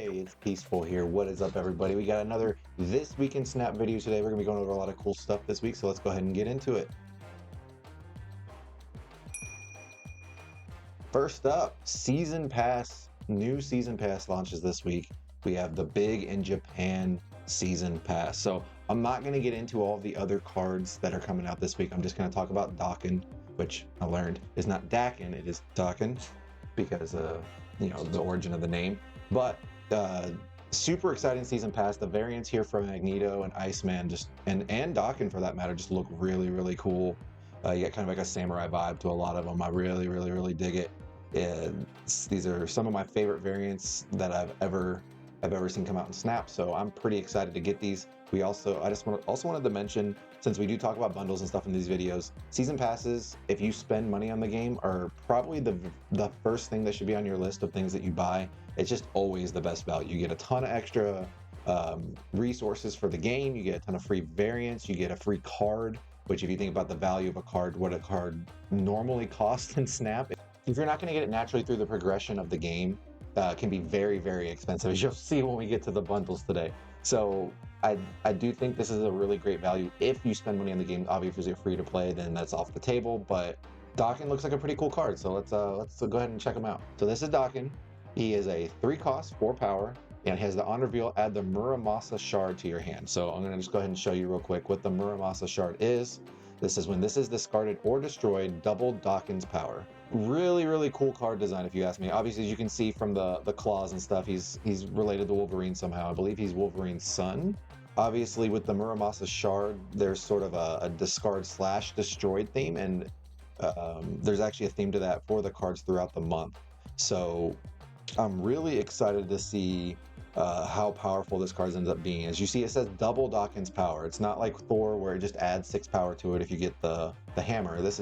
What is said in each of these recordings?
Hey, it's Peaceful here. What is up, everybody? We got another This Week in Snap video today. We're going to be going over a lot of cool stuff this week, so let's go ahead and get into it. First up, Season Pass. New Season Pass launches this week. We have the Big in Japan Season Pass. So I'm not going to get into all the other cards that are coming out this week. I'm just going to talk about Daken, which I learned is not Daken, it is Daken, because the origin of the name. But super exciting Season Pass. The variants here from Magneto and Iceman and Daken for that matter just look really cool. You get kind of like a samurai vibe to a lot of them. I really dig it. These are some of my favorite variants that I've ever seen come out in Snap, so I'm pretty excited to get these. I just wanted to mention, since we do talk about bundles and stuff in these videos, season passes, if you spend money on the game, are probably the first thing that should be on your list of things that you buy. It's just always the best value. You get a ton of extra resources for the game, you get a ton of free variants, you get a free card, which if you think about the value of a card, what a card normally costs in Snap, if you're not going to get it naturally through the progression of the game, can be very expensive, as you'll see when we get to the bundles today. So I do think this is a really great value if you spend money on the game. Obviously, if you're free to play, then that's off the table, but Daken looks like a pretty cool card, so let's go ahead and check him out. So this is Daken. He is a 3 cost, 4 power, and has the on reveal, add the Muramasa shard to your hand. So I'm going to just go ahead and show you real quick what the Muramasa shard is. This is when this is discarded or destroyed, double Daken's power. Really cool card design, if you ask me. Obviously, as you can see from the claws and stuff, he's related to Wolverine somehow. I believe he's Wolverine's son. Obviously, with the Muramasa shard, there's sort of a discard / destroyed theme, and there's actually a theme to that for the cards throughout the month. So I'm really excited to see how powerful this card ends up being. As you see, it says double Daken's power. It's not like Thor where it just adds 6 power to it if you get the hammer. This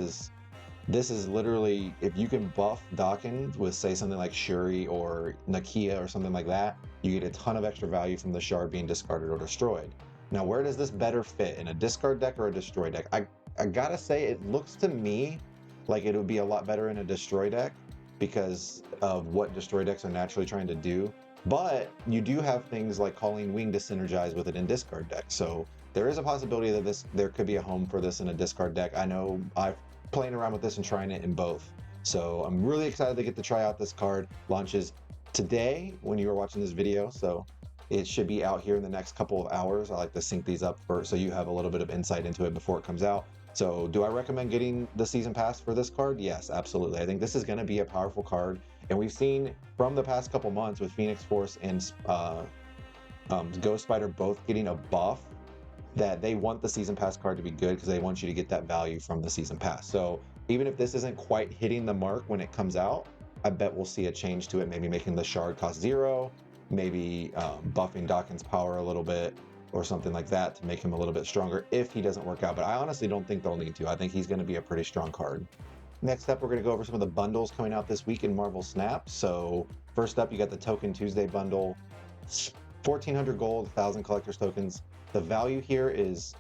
is literally, if you can buff Daken with, say, something like Shuri or Nakia or something like that, you get a ton of extra value from the shard being discarded or destroyed. Now, where does this better fit? In a discard deck or a destroy deck? I gotta say, it looks to me like it would be a lot better in a destroy deck because of what destroy decks are naturally trying to do. But you do have things like Calling Wing to synergize with it in discard deck. So there is a possibility that there could be a home for this in a discard deck. I know I've playing around with this and trying it in both. So I'm really excited to get to try out this card. Launches today when you are watching this video, so it should be out here in the next couple of hours. I like to sync these up so you have a little bit of insight into it before it comes out. So do I recommend getting the season pass for this card? Yes, absolutely. I think this is going to be a powerful card, and we've seen from the past couple months with Phoenix Force and Ghost Spider both getting a buff, that they want the season pass card to be good because they want you to get that value from the season pass. So even if this isn't quite hitting the mark when it comes out, I bet we'll see a change to it, maybe making the shard cost 0, maybe buffing Daken's power a little bit or something like that to make him a little bit stronger if he doesn't work out. But I honestly don't think they'll need to. I think he's going to be a pretty strong card. Next up, we're going to go over some of the bundles coming out this week in Marvel Snap. So first up, you got the Token Tuesday bundle, 1,400 gold, 1,000 collector's tokens. The value here is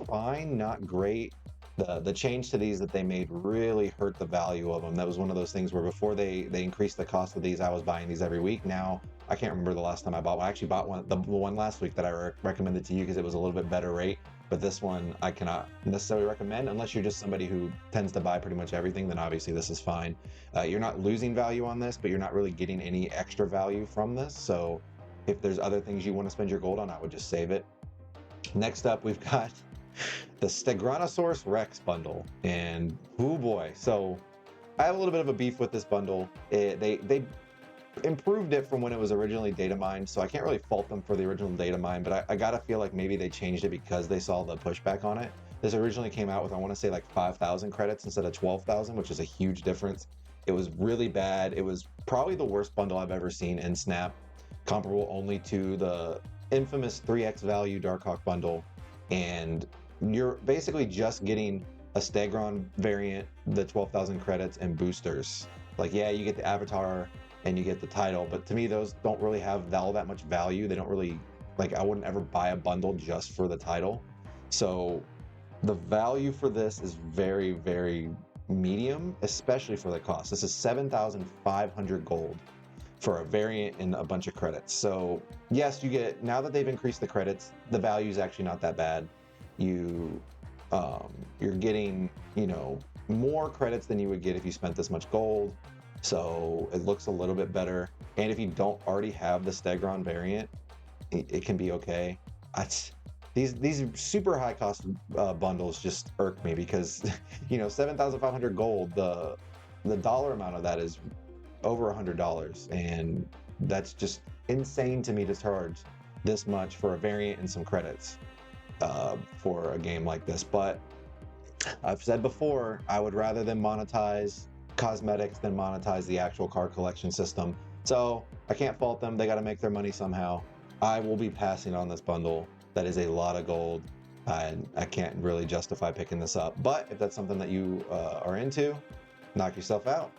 fine, not great. The change to these that they made really hurt the value of them. That was one of those things where before they increased the cost of these, I was buying these every week. Now, I can't remember the last time I bought one. I actually bought one, the one last week that I recommended to you because it was a little bit better rate. But this one I cannot necessarily recommend unless you're just somebody who tends to buy pretty much everything. Then obviously this is fine. You're not losing value on this, but you're not really getting any extra value from this. So if there's other things you want to spend your gold on, I would just save it. Next up, we've got the Stegosaurus Rex bundle, and oh boy, so I have a little bit of a beef with this bundle. They improved it from when it was originally data mined, so I can't really fault them for the original data mine, but I gotta feel like maybe they changed it because they saw the pushback on it. This originally came out with, I want to say, like 5,000 credits instead of 12,000, which is a huge difference. It was really bad. It was probably the worst bundle I've ever seen in Snap, comparable only to the infamous 3x value Darkhawk bundle, and you're basically just getting a Stegron variant, the 12,000 credits, and boosters. Like, yeah, you get the avatar and you get the title, but to me those don't really have all that much value. They don't really, like, I wouldn't ever buy a bundle just for the title. So the value for this is very medium, especially for the cost. This is 7,500 gold for a variant and a bunch of credits. So yes, you get, now that they've increased the credits, the value is actually not that bad. You're getting, you know, more credits than you would get if you spent this much gold. So it looks a little bit better. And if you don't already have the Stegron variant, it can be okay. These super high cost bundles just irk me because, you know, 7,500 gold, the dollar amount of that is over $100, and that's just insane to me to charge this much for a variant and some credits for a game like this. But I've said before, I would rather them monetize cosmetics than monetize the actual card collection system. So I can't fault them. They got to make their money somehow. I will be passing on this bundle. That is a lot of gold, and I can't really justify picking this up. But if that's something that you are into, knock yourself out.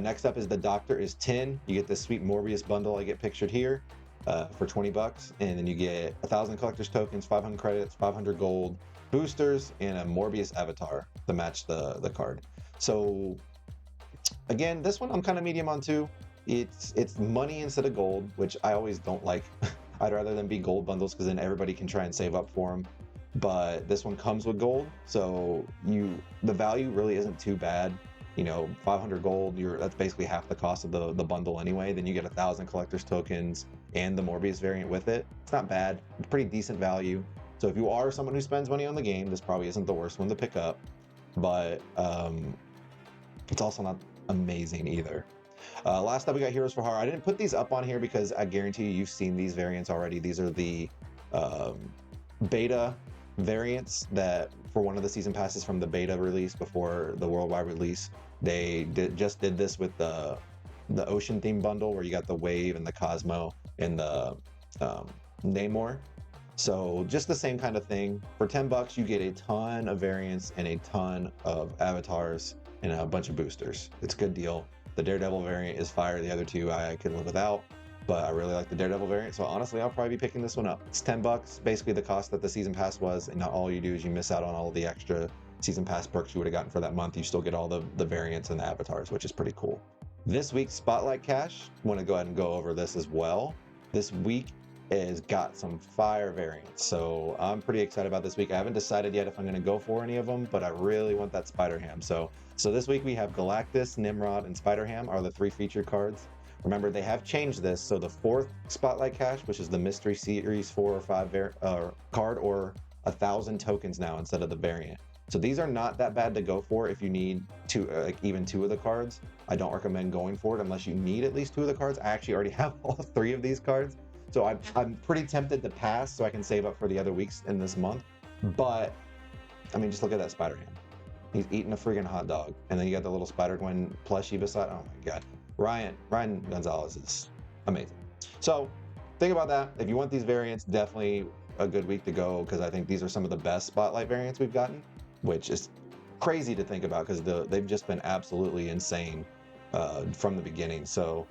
Next up is the Doctor is 10. You get this sweet Morbius bundle I get pictured here for 20 bucks, and then you get 1,000 collector's tokens, 500 credits, 500 gold, boosters, and a Morbius avatar to match the card. So again, this one I'm kind of medium on too. It's money instead of gold, which I always don't like. I'd rather them be gold bundles because then everybody can try and save up for them. But this one comes with gold, so the value really isn't too bad. You know, 500 gold, that's basically half the cost of the bundle anyway. Then you get 1,000 collector's tokens and the Morbius variant with it. It's not bad. It's pretty decent value. So if you are someone who spends money on the game, this probably isn't the worst one to pick up. But it's also not amazing either. Last up, we got Heroes for Hire. I didn't put these up on here because I guarantee you've seen these variants already. These are the beta variants that for one of the season passes from the beta release before the worldwide release. They just did this with the ocean theme bundle where you got the Wave and the Cosmo and the Namor. So just the same kind of thing. For 10 bucks, you get a ton of variants and a ton of avatars and a bunch of boosters. It's a good deal. The Daredevil variant is fire. The other two I could live without, but I really like the Daredevil variant. So honestly, I'll probably be picking this one up. It's 10 bucks, basically the cost that the season pass was, and not all you do is you miss out on all of the extra season pass perks you would have gotten for that month. You still get all the variants and the avatars, which is pretty cool. This week's Spotlight Cash, I want to go ahead and go over this as well. This week has got some fire variants, so I'm pretty excited about this week. I haven't decided yet if I'm going to go for any of them, but I really want that Spider-Ham. So this week we have Galactus, Nimrod, and Spider-Ham are the 3 featured cards. Remember, they have changed this, so the 4th Spotlight Cash, which is the Mystery Series 4 or 5 card, or 1,000 tokens now instead of the variant. So these are not that bad to go for if you need even 2 of the cards. I don't recommend going for it unless you need at least 2 of the cards. I actually already have all 3 of these cards, so I'm pretty tempted to pass so I can save up for the other weeks in this month. But I mean, just look at that Spider-Ham. He's eating a freaking hot dog, and then you got the little Spider-Gwen plushie beside. Oh my god. Ryan Gonzalez is amazing. So think about that. If you want these variants, definitely a good week to go, because I think these are some of the best Spotlight variants we've gotten, which is crazy to think about because they've just been absolutely insane from the beginning. So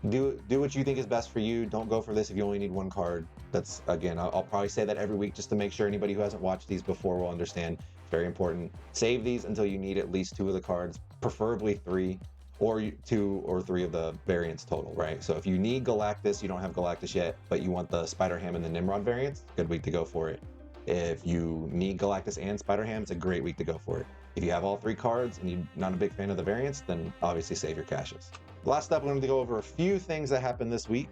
do what you think is best for you. Don't go for this if you only need 1 card. That's, again, I'll probably say that every week just to make sure anybody who hasn't watched these before will understand. Very important. Save these until you need at least 2 of the cards, preferably 3, or 2 or 3 of the variants total, right? So if you need Galactus, you don't have Galactus yet, but you want the Spider-Ham and the Nimrod variants, good week to go for it. If you need Galactus and Spider-Ham, it's a great week to go for it. If you have all 3 cards and you're not a big fan of the variants, then obviously save your caches. Last up, we're going to go over a few things that happened this week.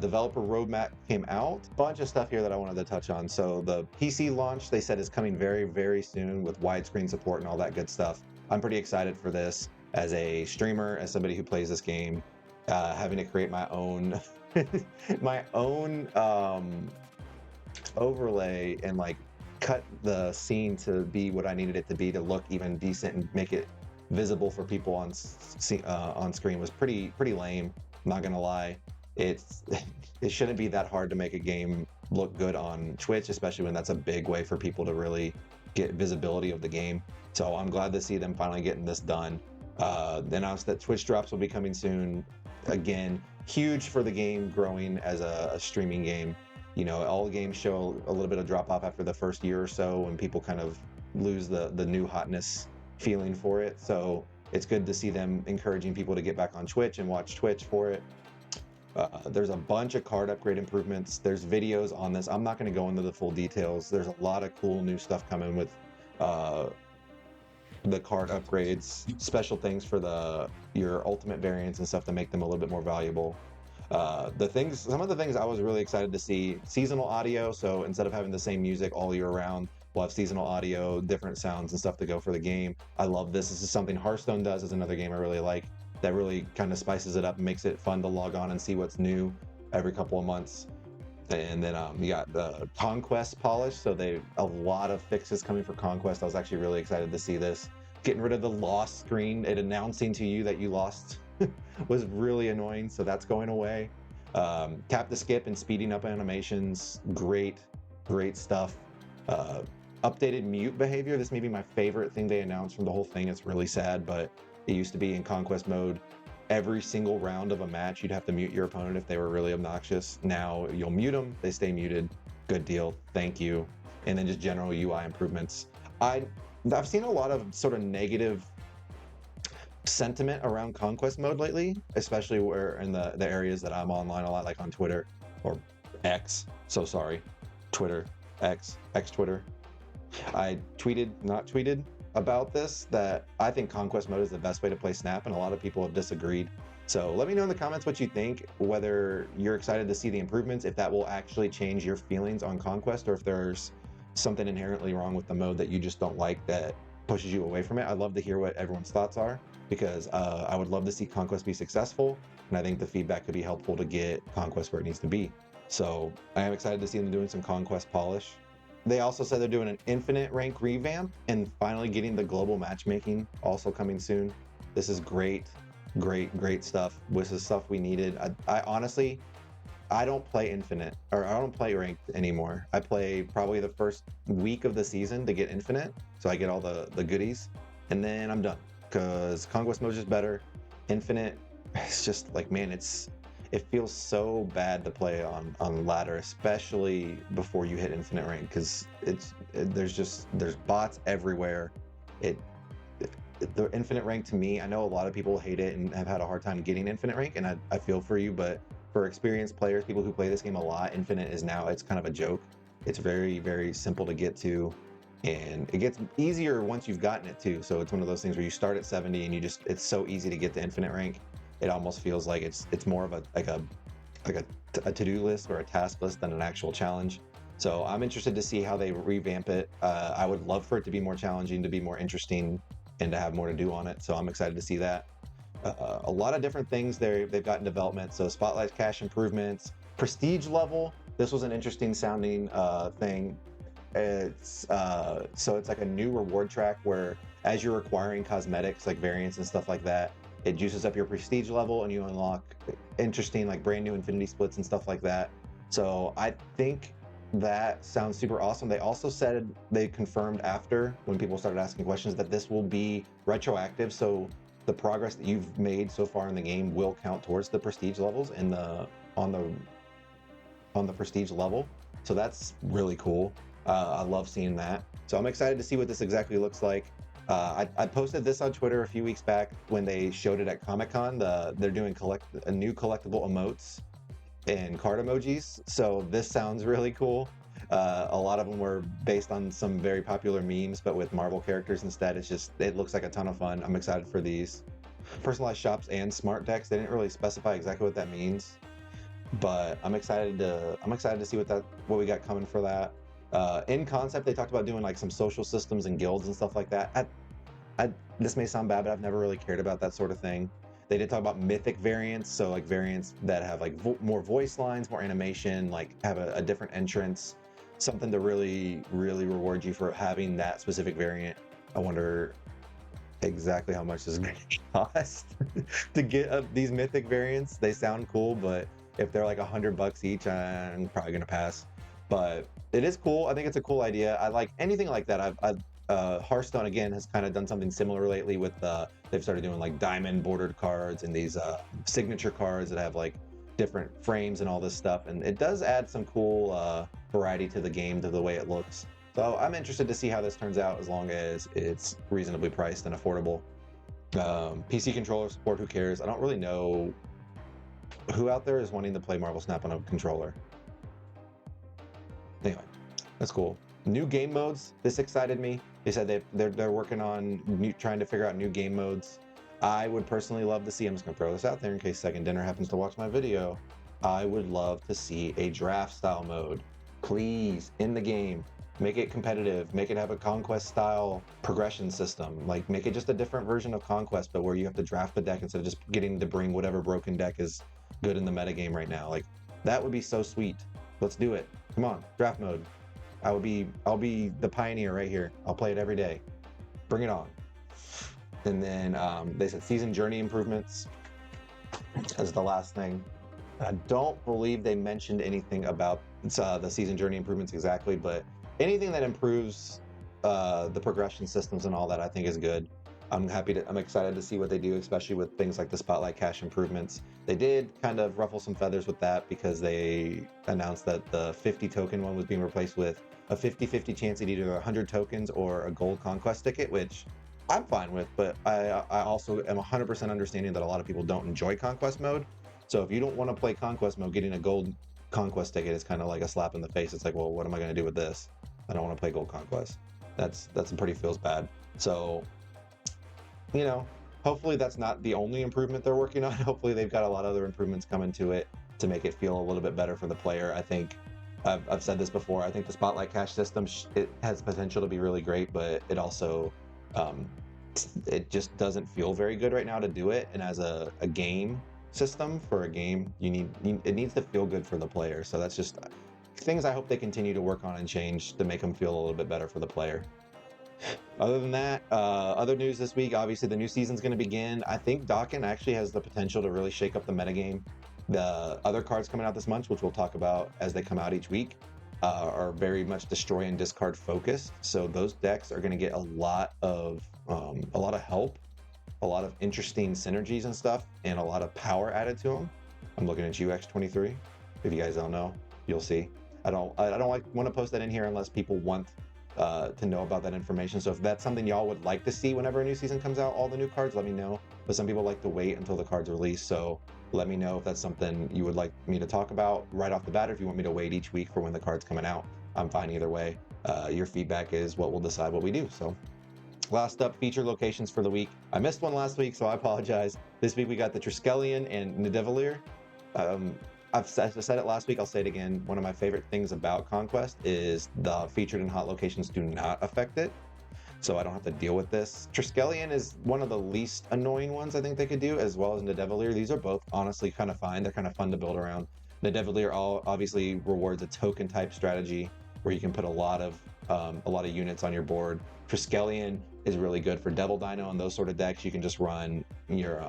Developer roadmap came out. Bunch of stuff here that I wanted to touch on. So the PC launch, they said, is coming very, very soon with widescreen support and all that good stuff. I'm pretty excited for this as a streamer, as somebody who plays this game, having to create my own my own overlay and like cut the scene to be what I needed it to be to look even decent and make it visible for people on screen was pretty lame. I'm not gonna lie. It shouldn't be that hard to make a game look good on Twitch, especially when that's a big way for people to really get visibility of the game. So I'm glad to see them finally getting this done. They announced that Twitch drops will be coming soon. Again, huge for the game growing as a streaming game. You know, all games show a little bit of drop off after the first year or so when people kind of lose the new hotness feeling for it. So it's good to see them encouraging people to get back on Twitch and watch Twitch for it. There's a bunch of card upgrade improvements. There's videos on this. I'm not going to go into the full details. There's a lot of cool new stuff coming with the card upgrades, special things for your ultimate variants and stuff to make them a little bit more valuable. Some of the things I was really excited to see: seasonal audio. So instead of having the same music all year round, we'll have seasonal audio, different sounds and stuff to go for the game. I love this. This is something Hearthstone does. Is another game I really like that really kind of spices it up and makes it fun to log on and see what's new every couple of months. And then you got the Conquest polish. So a lot of fixes coming for Conquest. I was actually really excited to see this. Getting rid of the lost screen, it announcing to you that you lost was really annoying. So that's going away. Tap to skip and speeding up animations. Great stuff. Updated mute behavior. This may be my favorite thing they announced from the whole thing. It's really sad, but it used to be in Conquest mode, every single round of a match, you'd have to mute your opponent if they were really obnoxious. Now you'll mute them, they stay muted. Good deal, thank you. And then just general UI improvements. I've seen a lot of sort of negative sentiment around Conquest mode lately, especially where in the areas that I'm online a lot, like on Twitter or X. So sorry, Twitter, X Twitter. I not tweeted about this, that I think Conquest mode is the best way to play Snap, and a lot of people have disagreed. So let me know in the comments what you think, whether you're excited to see the improvements, if that will actually change your feelings on Conquest, or if there's something inherently wrong with the mode that you just don't like that pushes you away from it. I'd love to hear what everyone's thoughts are, because I would love to see Conquest be successful, and I think the feedback could be helpful to get Conquest where it needs to be. So I am excited to see them doing some Conquest polish. They also said they're doing an infinite rank revamp and finally getting the global matchmaking also coming soon. This is great stuff. This is stuff we needed. I honestly, I don't play infinite, or I don't play ranked anymore. I play probably the first week of the season to get infinite, so I get all the goodies, and then I'm done, because Conquest mode is just better. Infinite, it's just like, man, it feels so bad to play on ladder, especially before you hit infinite rank, because there's bots everywhere. The infinite rank, to me, I know a lot of people hate it and have had a hard time getting infinite rank, and I feel for you, but for experienced players, people who play this game a lot, infinite is now, it's kind of a joke. It's very, very simple to get to, and it gets easier once you've gotten it too. So it's one of those things where you start at 70 and it's so easy to get to infinite rank. It almost feels like it's more of a to-do list or a task list than an actual challenge. So I'm interested to see how they revamp it. I would love for it to be more challenging, to be more interesting, and to have more to do on it. So I'm excited to see that. A lot of different things they've got in development. So Spotlight cache improvements, prestige level. This was an interesting sounding thing. It's like a new reward track where, as you're acquiring cosmetics like variants and stuff like that, it juices up your prestige level and you unlock interesting, like, brand new infinity splits and stuff like that. So I think that sounds super awesome. They also said, they confirmed after, when people started asking questions, that this will be retroactive. So the progress that you've made so far in the game will count towards the prestige levels on the prestige level. So that's really cool. I love seeing that. So I'm excited to see what this exactly looks like. I posted this on Twitter a few weeks back when they showed it at Comic-Con. They're doing a new collectible emotes and card emojis. So this sounds really cool. A lot of them were based on some very popular memes, but with Marvel characters instead. It looks like a ton of fun. I'm excited for these. Personalized shops and smart decks. They didn't really specify exactly what that means, but I'm excited to see what we got coming for that. In concept, they talked about doing like some social systems and guilds and stuff like that. This may sound bad, but I've never really cared about that sort of thing. They did talk about mythic variants, so like variants that have like more voice lines, more animation, like have a different entrance, something to really, really reward you for having that specific variant. I wonder exactly how much this is going to cost to get these mythic variants. They sound cool, but if they're like $100 each, I'm probably going to pass. But it is cool. I think it's a cool idea. I like anything like that. Hearthstone, again, has kind of done something similar lately with they've started doing like diamond bordered cards and these signature cards that have like different frames and all this stuff, and it does add some cool variety to the game, to the way it looks. So I'm interested to see how this turns out, as long as it's reasonably priced and affordable. PC controller support, who cares? I don't really know who out there is wanting to play Marvel Snap on a controller. Anyway, that's cool. New game modes. This excited me. They said they're working on trying to figure out new game modes. I would personally love to see. I'm just gonna throw this out there in case Second Dinner happens to watch my video. I would love to see a draft style mode, please, in the game. Make it competitive. Make it have a Conquest style progression system. Like make it just a different version of Conquest, but where you have to draft the deck instead of just getting to bring whatever broken deck is good in the metagame right now. Like that would be so sweet. Let's do it. Come on, draft mode. I'll be the pioneer right here. I'll play it every day. Bring it on. And then they said season journey improvements as the last thing. I don't believe they mentioned anything about the season journey improvements exactly, but anything that improves the progression systems and all that, I think is good. I'm excited to see what they do, especially with things like the Spotlight Cache improvements. They did kind of ruffle some feathers with that because they announced that the 50 token one was being replaced with a 50-50 chance at either 100 tokens or a gold conquest ticket, which I'm fine with, but I also am 100% understanding that a lot of people don't enjoy conquest mode. So if you don't want to play conquest mode, getting a gold conquest ticket is kind of like a slap in the face. It's like, well, what am I going to do with this? I don't want to play gold conquest. That's pretty feels bad. So, you know, hopefully that's not the only improvement they're working on. Hopefully they've got a lot of other improvements coming to it to make it feel a little bit better for the player. I think I've said this before. I think the Spotlight Cache system it has potential to be really great, but it also it just doesn't feel very good right now to do it. And as a game system for a game, it needs to feel good for the player. So that's just things I hope they continue to work on and change to make them feel a little bit better for the player. Other than that, other news this week, obviously the new season's going to begin. I think Daken actually has the potential to really shake up the metagame. The other cards coming out this month, which we'll talk about as they come out each week, are very much destroy and discard focused. So those decks are going to get a lot of help, a lot of interesting synergies and stuff, and a lot of power added to them. I'm looking at you, X23. If you guys don't know, you'll see. I don't want to post that in here unless people want to know about that information. So if that's something y'all would like to see whenever a new season comes out, all the new cards, let me know. But some people like to wait until the cards release, so let me know if that's something you would like me to talk about right off the bat, or if you want me to wait each week for when the card's coming out. I'm fine either way. Your feedback is what will decide what we do. So last up, feature locations for the week. I missed one last week, so I apologize. This week we got the Triskelion and Nidavellir. I've said it last week, I'll say it again. One of my favorite things about Conquest is the featured and hot locations do not affect it, so I don't have to deal with this. Triskelion is one of the least annoying ones I think they could do, as well as Nidavellir. These are both honestly kind of fine. They're kind of fun to build around. Nidavellir obviously rewards a token type strategy where you can put a lot of units on your board. Triskelion is really good for Devil Dino and those sort of decks. You can just run your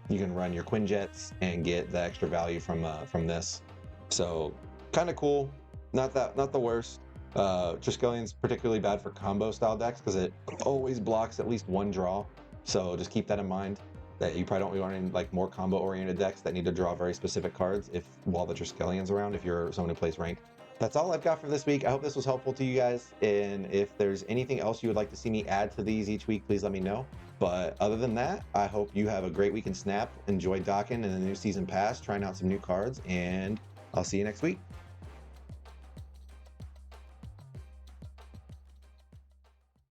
Quinjets and get the extra value from this. So kind of cool. Not the worst. Triskelion's particularly bad for combo style decks because it always blocks at least one draw. So just keep that in mind, that you probably don't be running like more combo oriented decks that need to draw very specific cards while the Triskelion's around, if you're someone who plays ranked. That's all I've got for this week. I hope this was helpful to you guys. And if there's anything else you would like to see me add to these each week, please let me know. But other than that, I hope you have a great week in Snap. Enjoy Daken and the new season pass, trying out some new cards, and I'll see you next week.